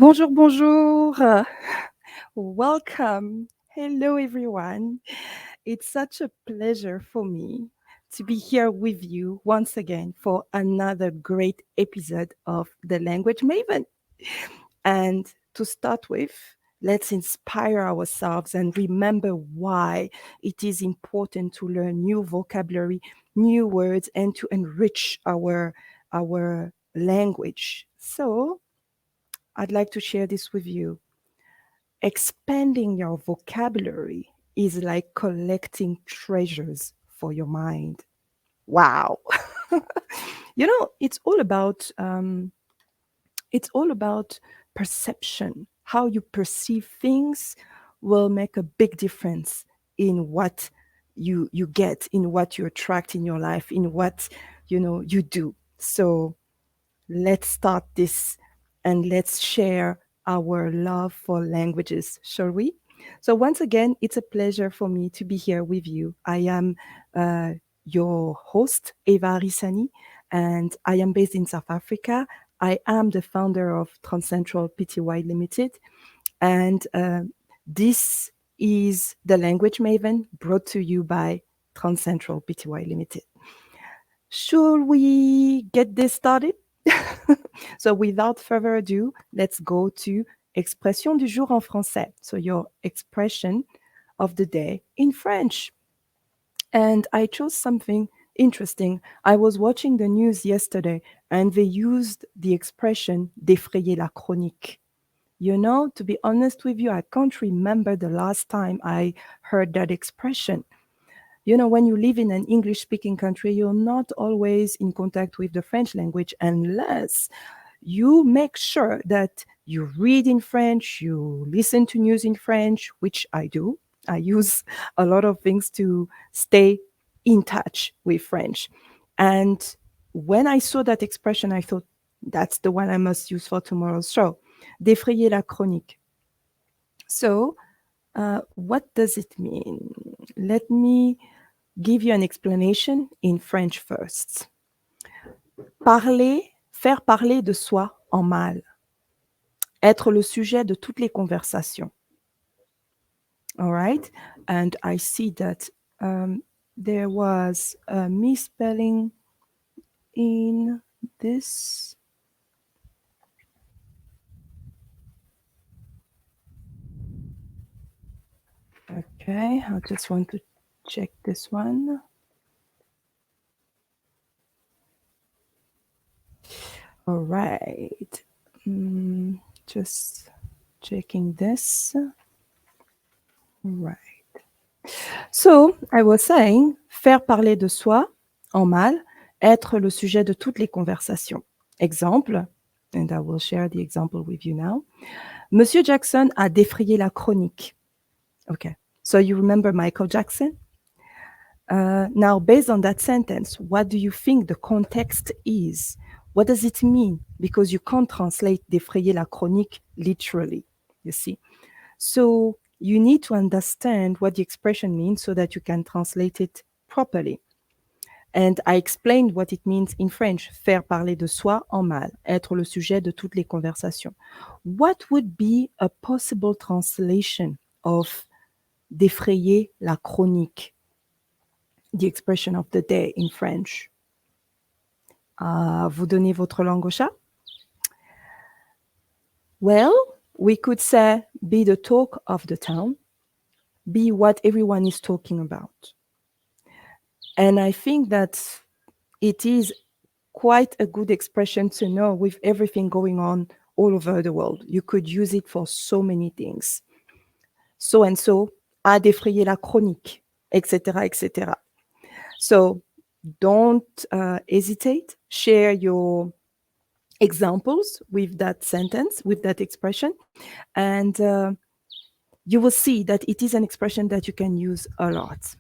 Bonjour, bonjour. Welcome. Hello, everyone. It's such a pleasure for me to be here with you once again for another great episode of The Language Maven. And to start with, let's inspire ourselves and remember why it is important to learn new vocabulary, new words, and to enrich our language. So, I'd like to share this with you. Expanding your vocabulary is like collecting treasures for your mind. Wow. It's all about perception. How you perceive things will make a big difference in what you get, in what you attract in your life, in what you do. So let's start this and let's share our love for languages, shall we? So, once again, it's a pleasure for me to be here with you. I am uh, your host, evaarissani, and I am based in South Africa. I am the founder of Transcentral Pty Limited, and this is the Language Maven brought to you by Transcentral Pty Limited. Should we get this started? So without further ado, let's go to expression du jour en français. So your expression of the day in French. And I chose something interesting. I was watching the news yesterday and they used the expression défrayer la chronique. You know, to be honest with you, I can't remember the last time I heard that expression. You know, when you live in an English speaking country, you're not always in contact with the French language unless you make sure that you read in French, you listen to news in French, which I do. I use a lot of things to stay in touch with French. And when I saw that expression, I thought that's the one I must use for tomorrow's show. Défrayer la chronique. So, what does it mean? Let me give you an explanation in French first. Parler, faire parler de soi en mal. Être le sujet de toutes les conversations. All right? And I see that there was a misspelling in this. Okay, I just want to check this one. All right. Just checking this. Right. So, I was saying, faire parler de soi en mal, être le sujet de toutes les conversations. Exemple, and I will share the example with you now. Monsieur Jackson a défrayé la chronique. Okay, so you remember Michael Jackson? Now, based on that sentence, what do you think the context is? What does it mean? Because you can't translate défrayer la chronique literally, you see. So you need to understand what the expression means so that you can translate it properly. And I explained what it means in French, faire parler de soi en mal, être le sujet de toutes les conversations. What would be a possible translation of défrayer la chronique, the expression of the day in French? Vous donnez votre langue au chat? Well, we could say be the talk of the town, be what everyone is talking about. And I think that it is quite a good expression to know with everything going on all over the world. You could use it for so many things. So and so a défrayé la chronique, etc., etc. So don't hesitate. Share your examples with that sentence, with that expression, and you will see that it is an expression that you can use a lot.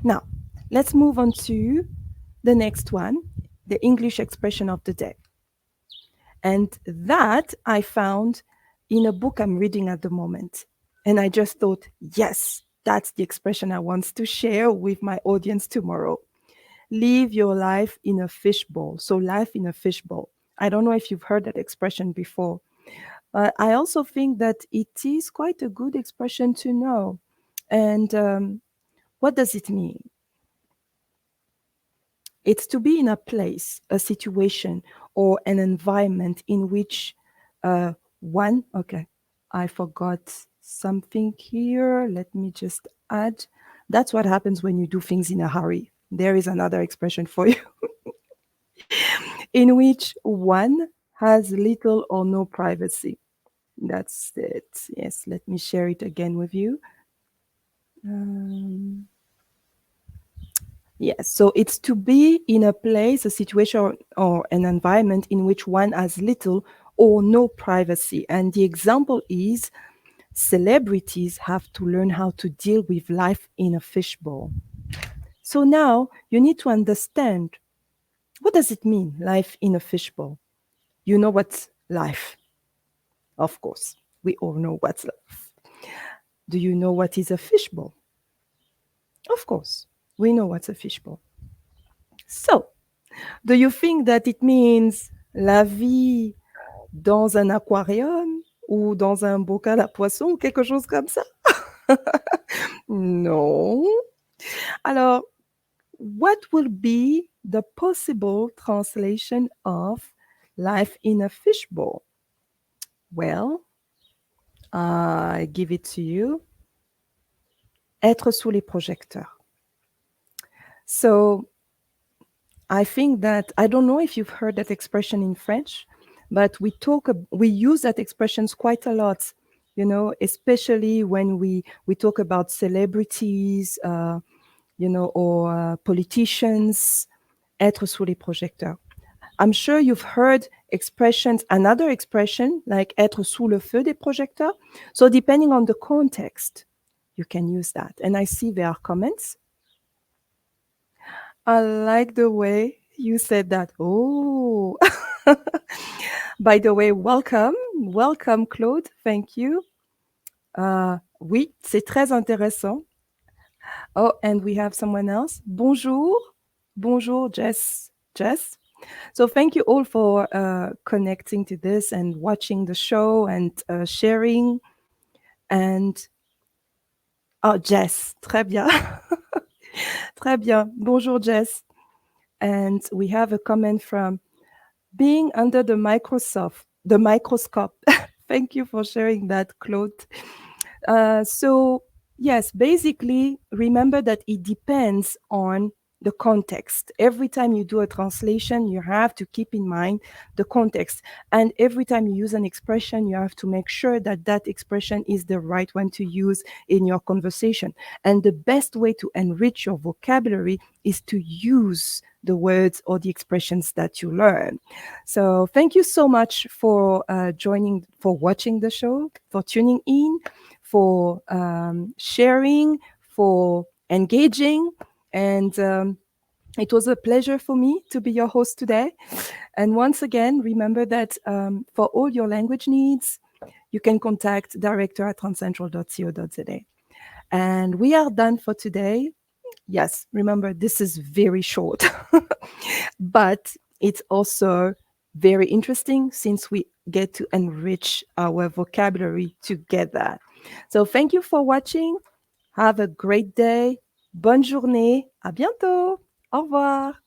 Now, let's move on to the next one, the English expression of the day. And that I found in a book I'm reading at the moment. And I just thought, yes, that's the expression I want to share with my audience tomorrow. Live your life in a fishbowl. So, life in a fishbowl. I don't know if you've heard that expression before. I also think that it is quite a good expression to know. And what does it mean? It's to be in a place, a situation, or an environment in which okay, I forgot something here. Let me just add. That's what happens when you do things in a hurry. There is another expression for you, in which one has little or no privacy. That's it. Yes, let me share it again with you. Um, Yes, so it's to be in a place, a situation, or an environment in which one has little or no privacy. And the example is celebrities have to learn how to deal with life in a fishbowl. So now you need to understand, what does it mean, life in a fishbowl? You know what's life, of course. We all know what's life. Do you know what is a fishbowl? Of course, we know what's a fishbowl. So, do you think that it means la vie dans un aquarium ou dans un bocal à poissons ou quelque chose comme ça? Non. Alors, what will be the possible translation of life in a fishbowl? Well, I give it to you. Être sous les projecteurs. So, I think that I don't know if you've heard that expression in French, but we use that expressions quite a lot, especially when we talk about celebrities, or politicians. Être sous les projecteurs. I'm sure you've heard another expression like être sous le feu des projecteurs. So depending on the context, you can use that. And I see there are comments. I like the way you said that. Oh, by the way, welcome. Welcome, Claude. Thank you. Oui, c'est très intéressant. Oh, and we have someone else. Bonjour. Bonjour, Jess. Jess. So thank you all for connecting to this and watching the show and sharing. And, oh, Jess. Très bien. Très bien. Bonjour, Jess. And we have a comment from being under the microscope. Thank you for sharing that, Claude. So, yes, basically, remember that it depends on the context. Every time you do a translation, you have to keep in mind the context. And every time you use an expression, you have to make sure that that expression is the right one to use in your conversation. And the best way to enrich your vocabulary is to use the words or the expressions that you learn. So thank you so much for for watching the show, for tuning in, for sharing, for engaging. And it was a pleasure for me to be your host today. And once again, remember that for all your language needs, you can contact director@transcentral.co.za. And we are done for today. Yes, remember, this is very short, but it's also very interesting since we get to enrich our vocabulary together. So thank you for watching. Have a great day. Bonne journée. À bientôt. Au revoir.